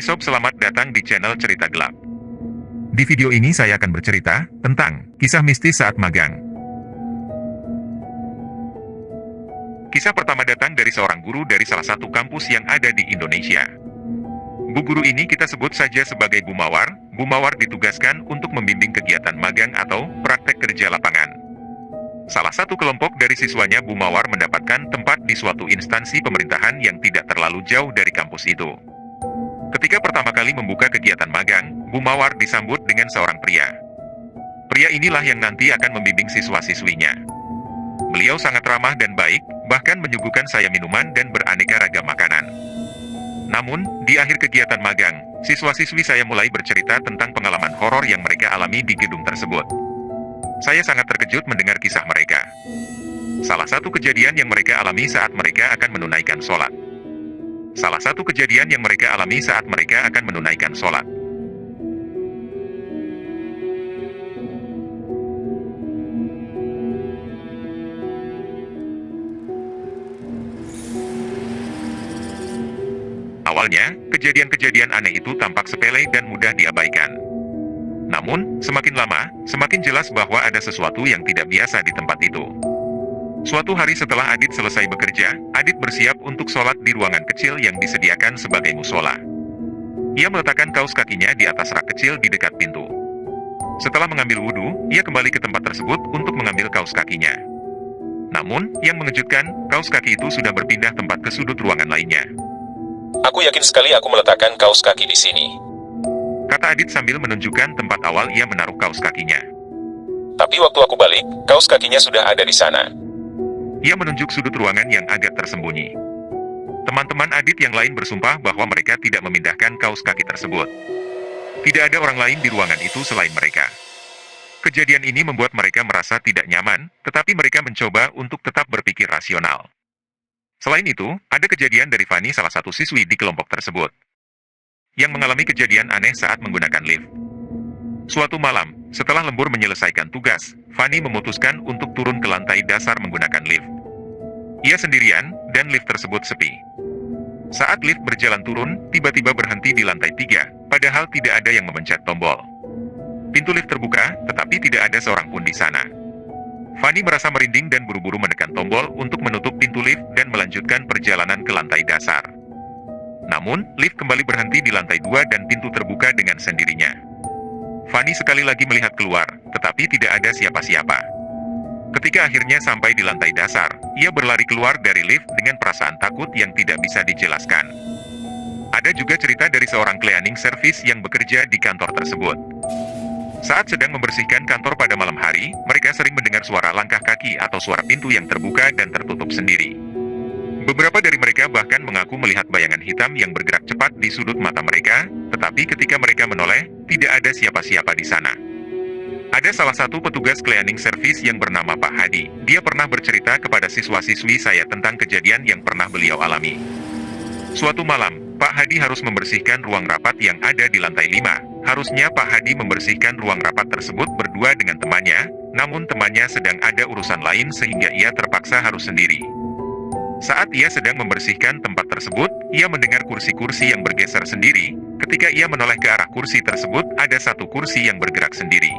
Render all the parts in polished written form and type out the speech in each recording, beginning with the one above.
Sob, selamat datang di channel Cerita Gelap. Di video ini saya akan bercerita tentang kisah mistis saat magang. Kisah pertama datang dari seorang guru dari salah satu kampus yang ada di Indonesia. Bu guru ini kita sebut saja sebagai Bu Mawar. Bu Mawar ditugaskan untuk membimbing kegiatan magang atau praktek kerja lapangan. Salah satu kelompok dari siswanya Bu Mawar mendapatkan tempat di suatu instansi pemerintahan yang tidak terlalu jauh dari kampus itu. Ketika pertama kali membuka kegiatan magang, Bu Mawar disambut dengan seorang pria. Pria inilah yang nanti akan membimbing siswa-siswinya. Beliau sangat ramah dan baik, bahkan menyuguhkan saya minuman dan beraneka ragam makanan. Namun, di akhir kegiatan magang, siswa-siswi saya mulai bercerita tentang pengalaman horor yang mereka alami di gedung tersebut. Saya sangat terkejut mendengar kisah mereka. Salah satu kejadian yang mereka alami saat mereka akan menunaikan sholat. Awalnya, kejadian-kejadian aneh itu tampak sepele dan mudah diabaikan. Namun, semakin lama, semakin jelas bahwa ada sesuatu yang tidak biasa di tempat itu. Suatu hari setelah Adit selesai bekerja, Adit bersiap untuk sholat di ruangan kecil yang disediakan sebagai musola. Ia meletakkan kaus kakinya di atas rak kecil di dekat pintu. Setelah mengambil wudhu, ia kembali ke tempat tersebut untuk mengambil kaus kakinya. Namun, yang mengejutkan, kaus kaki itu sudah berpindah tempat ke sudut ruangan lainnya. Aku yakin sekali aku meletakkan kaus kaki di sini. Kata Adit sambil menunjukkan tempat awal ia menaruh kaus kakinya. Tapi waktu aku balik, kaus kakinya sudah ada di sana. Ia menunjuk sudut ruangan yang agak tersembunyi. Teman-teman Adit yang lain bersumpah bahwa mereka tidak memindahkan kaus kaki tersebut. Tidak ada orang lain di ruangan itu selain mereka. Kejadian ini membuat mereka merasa tidak nyaman, tetapi mereka mencoba untuk tetap berpikir rasional. Selain itu, ada kejadian dari Fani, salah satu siswi di kelompok tersebut, yang mengalami kejadian aneh saat menggunakan lift. Suatu malam, setelah lembur menyelesaikan tugas, Fani memutuskan untuk turun ke lantai dasar menggunakan lift. Ia sendirian, dan lift tersebut sepi. Saat lift berjalan turun, tiba-tiba berhenti di lantai 3, padahal tidak ada yang memencet tombol. Pintu lift terbuka, tetapi tidak ada seorang pun di sana. Fani merasa merinding dan buru-buru menekan tombol untuk menutup pintu lift dan melanjutkan perjalanan ke lantai dasar. Namun, lift kembali berhenti di lantai 2 dan pintu terbuka dengan sendirinya. Fani sekali lagi melihat keluar, tetapi tidak ada siapa-siapa. Ketika akhirnya sampai di lantai dasar, ia berlari keluar dari lift dengan perasaan takut yang tidak bisa dijelaskan. Ada juga cerita dari seorang cleaning service yang bekerja di kantor tersebut. Saat sedang membersihkan kantor pada malam hari, mereka sering mendengar suara langkah kaki atau suara pintu yang terbuka dan tertutup sendiri. Beberapa dari mereka bahkan mengaku melihat bayangan hitam yang bergerak cepat di sudut mata mereka, tetapi ketika mereka menoleh, tidak ada siapa-siapa di sana. Ada salah satu petugas cleaning service yang bernama Pak Hadi. Dia pernah bercerita kepada siswa-siswi saya tentang kejadian yang pernah beliau alami. Suatu malam, Pak Hadi harus membersihkan ruang rapat yang ada di lantai 5. Harusnya Pak Hadi membersihkan ruang rapat tersebut berdua dengan temannya, namun temannya sedang ada urusan lain sehingga ia terpaksa harus sendiri. Saat ia sedang membersihkan tempat tersebut, ia mendengar kursi-kursi yang bergeser sendiri. Ketika ia menoleh ke arah kursi tersebut, ada satu kursi yang bergerak sendiri.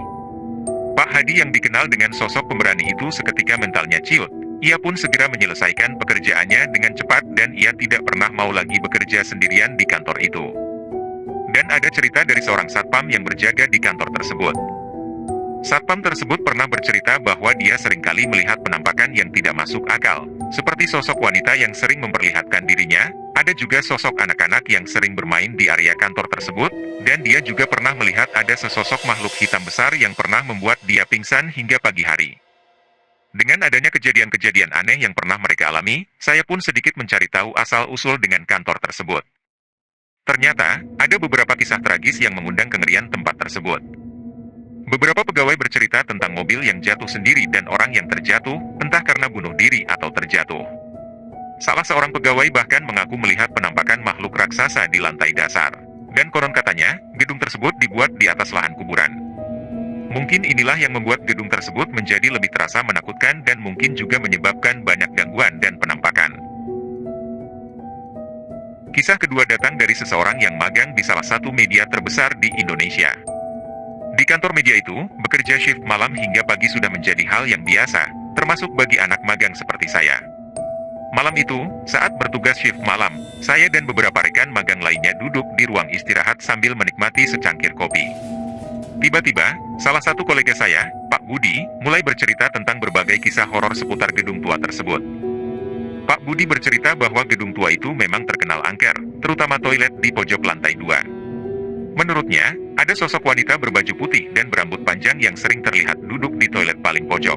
Pak Hadi yang dikenal dengan sosok pemberani itu seketika mentalnya ciut. Ia pun segera menyelesaikan pekerjaannya dengan cepat dan ia tidak pernah mau lagi bekerja sendirian di kantor itu. Dan ada cerita dari seorang satpam yang berjaga di kantor tersebut. Satpam tersebut pernah bercerita bahwa dia seringkali melihat penampakan yang tidak masuk akal, seperti sosok wanita yang sering memperlihatkan dirinya, ada juga sosok anak-anak yang sering bermain di area kantor tersebut, dan dia juga pernah melihat ada sesosok makhluk hitam besar yang pernah membuat dia pingsan hingga pagi hari. Dengan adanya kejadian-kejadian aneh yang pernah mereka alami, saya pun sedikit mencari tahu asal-usul dengan kantor tersebut. Ternyata, ada beberapa kisah tragis yang mengundang kengerian tempat tersebut. Beberapa pegawai bercerita tentang mobil yang jatuh sendiri dan orang yang terjatuh, entah karena bunuh diri atau terjatuh. Salah seorang pegawai bahkan mengaku melihat penampakan makhluk raksasa di lantai dasar. Dan konon katanya, gedung tersebut dibuat di atas lahan kuburan. Mungkin inilah yang membuat gedung tersebut menjadi lebih terasa menakutkan dan mungkin juga menyebabkan banyak gangguan dan penampakan. Kisah kedua datang dari seseorang yang magang di salah satu media terbesar di Indonesia. Di kantor media itu, bekerja shift malam hingga pagi sudah menjadi hal yang biasa, termasuk bagi anak magang seperti saya. Malam itu, saat bertugas shift malam, saya dan beberapa rekan magang lainnya duduk di ruang istirahat sambil menikmati secangkir kopi. Tiba-tiba, salah satu kolega saya, Pak Budi, mulai bercerita tentang berbagai kisah horor seputar gedung tua tersebut. Pak Budi bercerita bahwa gedung tua itu memang terkenal angker, terutama toilet di pojok lantai 2. Menurutnya, ada sosok wanita berbaju putih dan berambut panjang yang sering terlihat duduk di toilet paling pojok.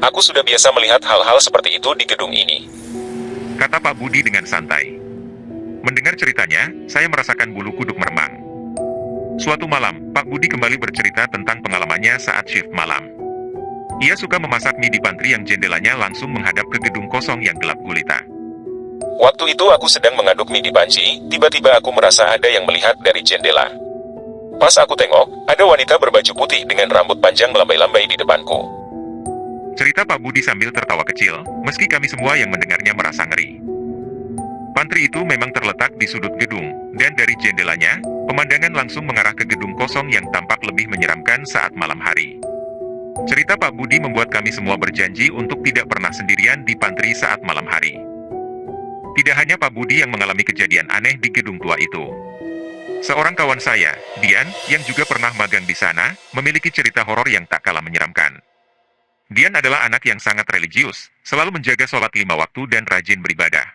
Aku sudah biasa melihat hal-hal seperti itu di gedung ini. Kata Pak Budi dengan santai. Mendengar ceritanya, saya merasakan bulu kuduk meremang. Suatu malam, Pak Budi kembali bercerita tentang pengalamannya saat shift malam. Ia suka memasak mie di pantry yang jendelanya langsung menghadap ke gedung kosong yang gelap gulita. Waktu itu aku sedang mengaduk mie di panci, tiba-tiba aku merasa ada yang melihat dari jendela. Pas aku tengok, ada wanita berbaju putih dengan rambut panjang melambai-lambai di depanku. Cerita Pak Budi sambil tertawa kecil, meski kami semua yang mendengarnya merasa ngeri. Pantry itu memang terletak di sudut gedung, dan dari jendelanya, pemandangan langsung mengarah ke gedung kosong yang tampak lebih menyeramkan saat malam hari. Cerita Pak Budi membuat kami semua berjanji untuk tidak pernah sendirian di pantry saat malam hari. Tidak hanya Pak Budi yang mengalami kejadian aneh di gedung tua itu. Seorang kawan saya, Dian, yang juga pernah magang di sana, memiliki cerita horor yang tak kalah menyeramkan. Dian adalah anak yang sangat religius, selalu menjaga sholat 5 waktu dan rajin beribadah.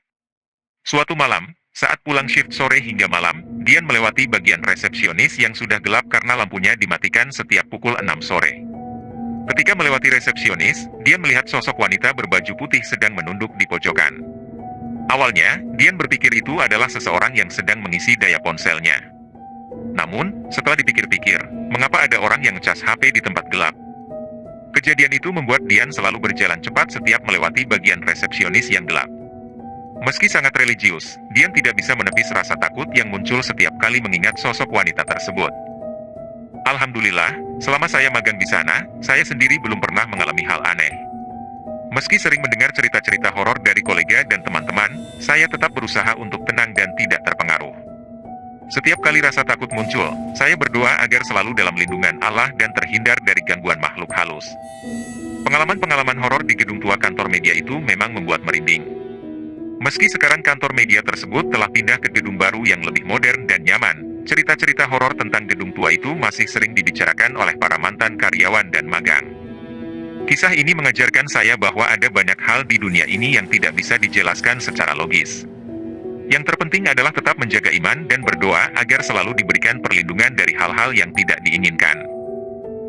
Suatu malam, saat pulang shift sore hingga malam, Dian melewati bagian resepsionis yang sudah gelap karena lampunya dimatikan setiap pukul 6 sore. Ketika melewati resepsionis, Dian melihat sosok wanita berbaju putih sedang menunduk di pojokan. Awalnya, Dian berpikir itu adalah seseorang yang sedang mengisi daya ponselnya. Namun, setelah dipikir-pikir, mengapa ada orang yang ngecas HP di tempat gelap? Kejadian itu membuat Dian selalu berjalan cepat setiap melewati bagian resepsionis yang gelap. Meski sangat religius, Dian tidak bisa menepis rasa takut yang muncul setiap kali mengingat sosok wanita tersebut. Alhamdulillah, selama saya magang di sana, saya sendiri belum pernah mengalami hal aneh. Meski sering mendengar cerita-cerita horor dari kolega dan teman-teman, saya tetap berusaha untuk tenang dan tidak terpengaruh. Setiap kali rasa takut muncul, saya berdoa agar selalu dalam lindungan Allah dan terhindar dari gangguan makhluk halus. Pengalaman-pengalaman horor di gedung tua kantor media itu memang membuat merinding. Meski sekarang kantor media tersebut telah pindah ke gedung baru yang lebih modern dan nyaman, cerita-cerita horor tentang gedung tua itu masih sering dibicarakan oleh para mantan karyawan dan magang. Kisah ini mengajarkan saya bahwa ada banyak hal di dunia ini yang tidak bisa dijelaskan secara logis. Yang terpenting adalah tetap menjaga iman dan berdoa agar selalu diberikan perlindungan dari hal-hal yang tidak diinginkan.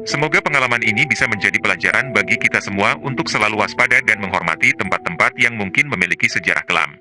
Semoga pengalaman ini bisa menjadi pelajaran bagi kita semua untuk selalu waspada dan menghormati tempat-tempat yang mungkin memiliki sejarah kelam.